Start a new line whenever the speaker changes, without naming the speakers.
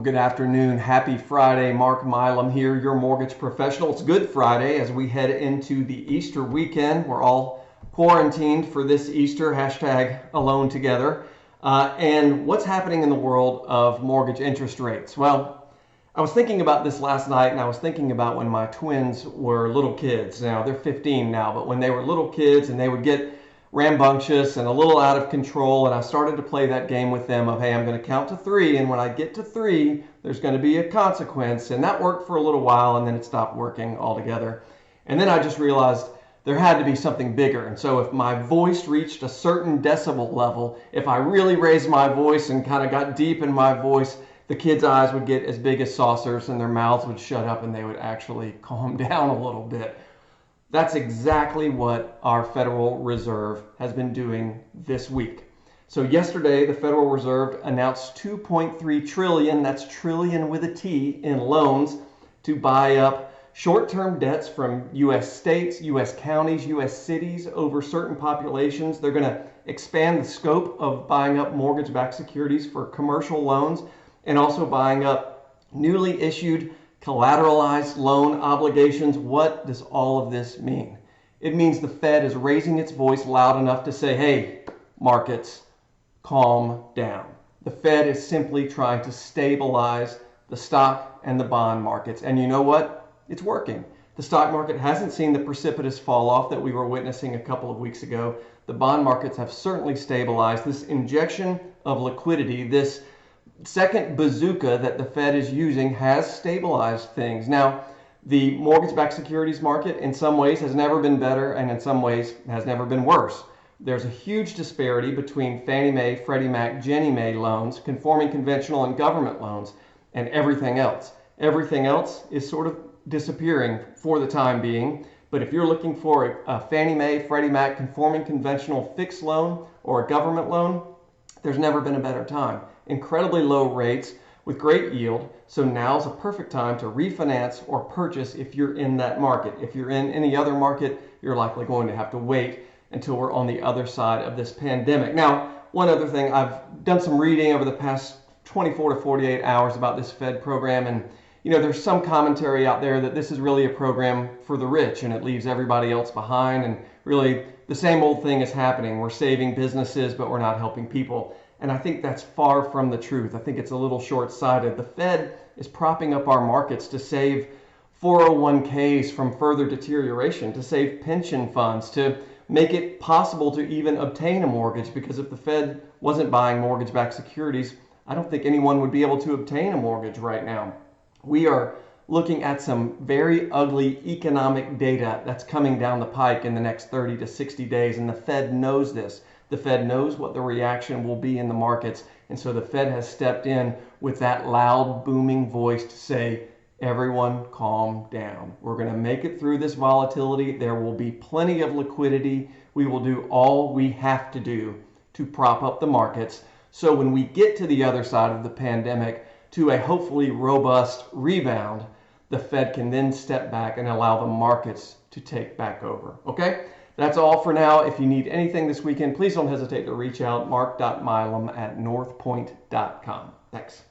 Good afternoon. Happy Friday. Mark Milam here, your mortgage professional. It's Good Friday as we head into the Easter weekend. We're all quarantined for this Easter, hashtag alone together. And what's happening in the world of mortgage interest rates? Well, I was thinking about this last night, and I was thinking about when my twins were little kids. Now, they're 15 now, but when they were little kids and they would get rambunctious and a little out of control, and I started to play that game with them of, hey, I'm going to count to three, and when I get to three, there's going to be a consequence. And that worked for a little while, and then it stopped working altogether. And then I just realized there had to be something bigger. And so if my voice reached a certain decibel level, if I really raised my voice and kind of got deep in my voice, the kids' eyes would get as big as saucers and their mouths would shut up and they would actually calm down a little bit. That's exactly what our Federal Reserve has been doing this week. So yesterday, the Federal Reserve announced 2.3 trillion, that's trillion with a T, in loans to buy up short-term debts from U.S. states, U.S. counties, U.S. cities over certain populations. They're going to expand the scope of buying up mortgage-backed securities for commercial loans and also buying up newly issued collateralized loan obligations. What does all of this mean? It means the Fed is raising its voice loud enough to say, hey, markets, calm down. The Fed is simply trying to stabilize the stock and the bond markets. And you know what? It's working. The stock market hasn't seen the precipitous fall off that we were witnessing a couple of weeks ago. The bond markets have certainly stabilized. This injection of liquidity, this second bazooka that the Fed is using, has stabilized things. Now, the mortgage-backed securities market in some ways has never been better and in some ways has never been worse. There's a huge disparity between Fannie Mae, Freddie Mac, Ginnie Mae loans, conforming conventional and government loans, and everything else. Everything else is sort of disappearing for the time being. But if you're looking for a Fannie Mae, Freddie Mac conforming conventional fixed loan or a government loan, there's never been a better time. Incredibly low rates with great yield. So now's a perfect time to refinance or purchase if you're in that market. If you're in any other market, you're likely going to have to wait until we're on the other side of this pandemic. Now, one other thing, I've done some reading over the past 24 to 48 hours about this Fed program, and there's some commentary out there that this is really a program for the rich and it leaves everybody else behind, and really the same old thing is happening. We're saving businesses, but we're not helping people. And I think that's far from the truth. I think it's a little short-sighted. The Fed is propping up our markets to save 401ks from further deterioration, to save pension funds, to make it possible to even obtain a mortgage. Because if the Fed wasn't buying mortgage-backed securities, I don't think anyone would be able to obtain a mortgage right now. We are looking at some very ugly economic data that's coming down the pike in the next 30 to 60 days, and the Fed knows this. The Fed knows what the reaction will be in the markets, and so the Fed has stepped in with that loud, booming voice to say, everyone calm down. We're going to make it through this volatility. There will be plenty of liquidity. We will do all we have to do to prop up the markets. So when we get to the other side of the pandemic, to a hopefully robust rebound, the Fed can then step back and allow the markets to take back over. Okay? That's all for now. If you need anything this weekend, please don't hesitate to reach out, mark.milam@northpoint.com. Thanks.